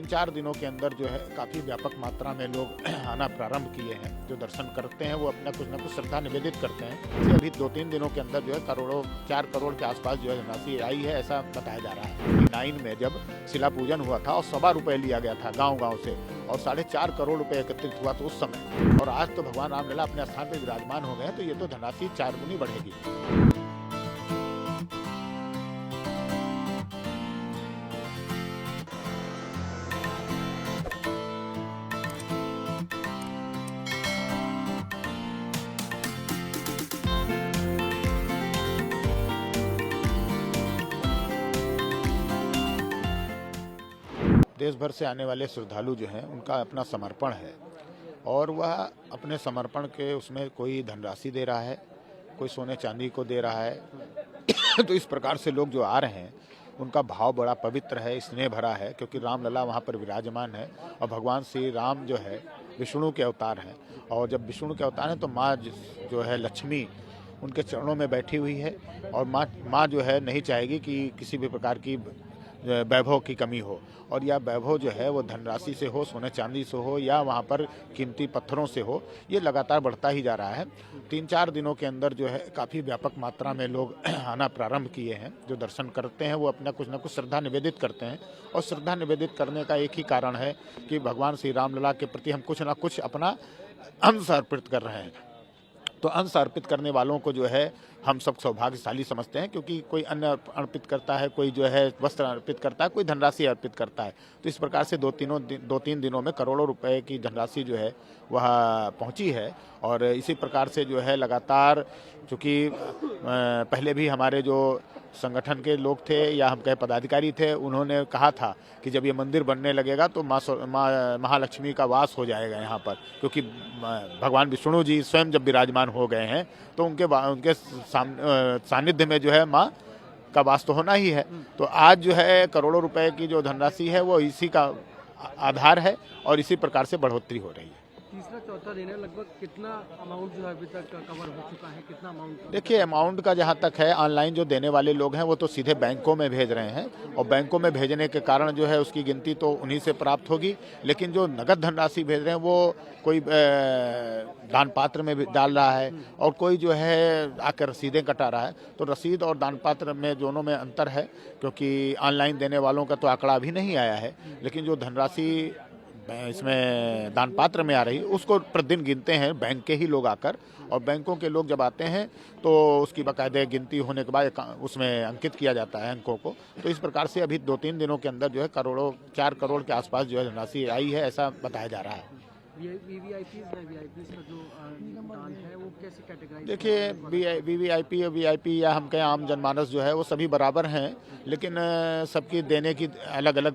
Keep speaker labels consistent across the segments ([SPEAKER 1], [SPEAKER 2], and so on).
[SPEAKER 1] 3-4 दिनों के अंदर जो है काफ़ी व्यापक मात्रा में लोग आना प्रारंभ किए हैं। जो दर्शन करते हैं वो अपना कुछ न कुछ श्रद्धा निवेदित करते हैं। इससे अभी 2-3 दिनों के अंदर जो है 4 करोड़ के आसपास जो है धनराशि आई है, ऐसा बताया जा रहा है। 9 में जब शिला पूजन हुआ था और ₹1.25 लिया गया था गाँव-गाँव से और 4.5 करोड़ रुपए एकत्रित हुआ तो उस समय, और आज तो भगवान रामलला अपने स्थान पर विराजमान हो गए हैं, तो ये तो धनराशि 4 गुनी बढ़ेगी। देश भर से आने वाले श्रद्धालु जो हैं उनका अपना समर्पण है और वह अपने समर्पण के उसमें कोई धनराशि दे रहा है, कोई सोने चांदी को दे रहा है। तो इस प्रकार से लोग जो आ रहे हैं उनका भाव बड़ा पवित्र है, स्नेह भरा है, क्योंकि रामलला वहाँ पर विराजमान है और भगवान श्री राम जो है विष्णु के अवतार हैं। और जब विष्णु के अवतार हैं तो माँ जो है लक्ष्मी उनके चरणों में बैठी हुई है और माँ जो है नहीं चाहेगी कि किसी भी प्रकार की वैभव की कमी हो, और यह वैभव जो है वो धनराशि से हो, सोने चांदी से हो या वहाँ पर कीमती पत्थरों से हो, ये लगातार बढ़ता ही जा रहा है। 3-4 दिनों के अंदर जो है काफ़ी व्यापक मात्रा में लोग आना प्रारंभ किए हैं। जो दर्शन करते हैं वो अपना कुछ न कुछ श्रद्धा निवेदित करते हैं और श्रद्धा निवेदित करने का एक ही कारण है कि भगवान श्री रामलला के प्रति हम कुछ न कुछ अपना अंश अर्पित कर रहे हैं। तो अंश अर्पित करने वालों को जो है हम सब सौभाग्यशाली समझते हैं, क्योंकि कोई अन्न अर्पित करता है, कोई जो है वस्त्र अर्पित करता है, कोई धनराशि अर्पित करता है। तो इस प्रकार से 2-3 दिनों में करोड़ों रुपए की धनराशि जो है वह पहुंची है। और इसी प्रकार से जो है लगातार, चूँकि पहले भी हमारे जो संगठन के लोग थे या हम कहे पदाधिकारी थे, उन्होंने कहा था कि जब ये मंदिर बनने लगेगा तो माँ महालक्ष्मी का वास हो जाएगा यहाँ पर, क्योंकि भगवान विष्णु जी स्वयं जब विराजमान हो गए हैं तो उनके सानिध्य में जो है माँ का वास तो होना ही है। तो आज जो है करोड़ों रुपए की जो धनराशि है वो इसी का आधार है और इसी प्रकार से बढ़ोतरी हो रही है।
[SPEAKER 2] तीसरा चौथा दिन है, लगभग कितना अमाउंट जो है अभी तक कवर हो चुका है, कितना अमाउंट?
[SPEAKER 1] देखिए, अमाउंट का जहाँ तक है, ऑनलाइन जो देने वाले लोग हैं वो तो सीधे बैंकों में भेज रहे हैं और बैंकों में भेजने के कारण जो है उसकी गिनती तो उन्हीं से प्राप्त होगी। लेकिन जो नगद धनराशि भेज रहे हैं वो कोई दान पात्र में भी डाल रहा है और कोई जो है आकर रसीदें कटा रहा है। तो रसीद और दान पात्र में दोनों में अंतर है, क्योंकि ऑनलाइन देने वालों का तो आंकड़ा अभी नहीं आया है, लेकिन जो धनराशि इसमें दान पात्र में आ रही उसको प्रतिदिन गिनते हैं बैंक के ही लोग आकर, और बैंकों के लोग जब आते हैं तो उसकी बाकायदे गिनती होने के बाद उसमें अंकित किया जाता है अंकों को। तो इस प्रकार से अभी 2-3 दिनों के अंदर जो है 4 करोड़ के आसपास जो है धनराशि आई है, ऐसा बताया जा रहा है।
[SPEAKER 2] वीवीआईपी का जो दान है वो कैसे कैटेगराइज?
[SPEAKER 1] देखिए, वीवीआईपी और वीआईपी या हम कहें आम जनमानस जो है वो सभी बराबर हैं, लेकिन सबकी देने की अलग अलग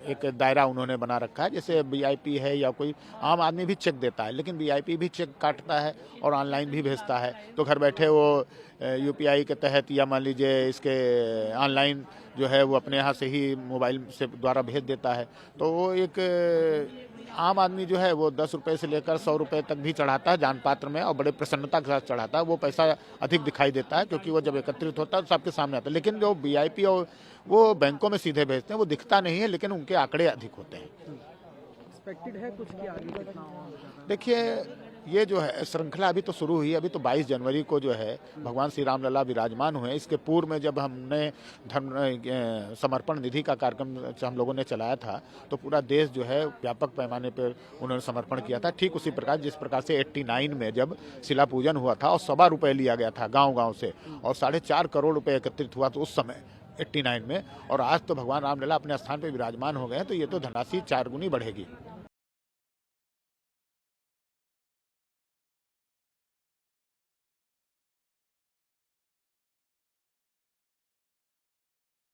[SPEAKER 1] एक दायरा उन्होंने बना रखा है। जैसे वीआईपी है या कोई आम आदमी भी चेक देता है, लेकिन वीआईपी भी चेक काटता है और ऑनलाइन भी भेजता है। तो घर बैठे वो यूपीआई के तहत या मान लीजिए इसके ऑनलाइन जो है वो अपने यहाँ से ही मोबाइल से द्वारा भेज देता है। तो वो एक आम आदमी जो है वो 10 रुपये से लेकर 100 रुपये तक भी चढ़ाता है दान पात्र में और बड़े प्रसन्नता के साथ चढ़ाता है। वो पैसा अधिक दिखाई देता है क्योंकि वो जब एकत्रित होता है तो सबके सामने आता है। लेकिन जो वीआईपी और वो बैंकों में सीधे भेजते हैं वो दिखता नहीं है, लेकिन उनके आंकड़े अधिक होते हैं।
[SPEAKER 2] एक्सपेक्टेड है कुछ कि आगे कितना होगा?
[SPEAKER 1] देखिए, ये जो है श्रृंखला अभी तो शुरू हुई है। अभी तो 22 जनवरी को जो है भगवान श्री रामलला विराजमान हुए। इसके पूर्व में जब हमने धर्म समर्पण निधि का कार्यक्रम हम लोगों ने चलाया था तो पूरा देश जो है व्यापक पैमाने पर उन्होंने समर्पण किया था। ठीक उसी प्रकार जिस प्रकार से 89 में जब शिला पूजन हुआ था और ₹1.25 लिया गया था गाँव-गाँव से और 4.5 करोड़ रुपए एकत्रित हुआ तो उस समय 89 में, और आज तो भगवान रामलला अपने स्थान पर विराजमान हो गए हैं, तो ये तो धनराशि 4 गुनी बढ़ेगी।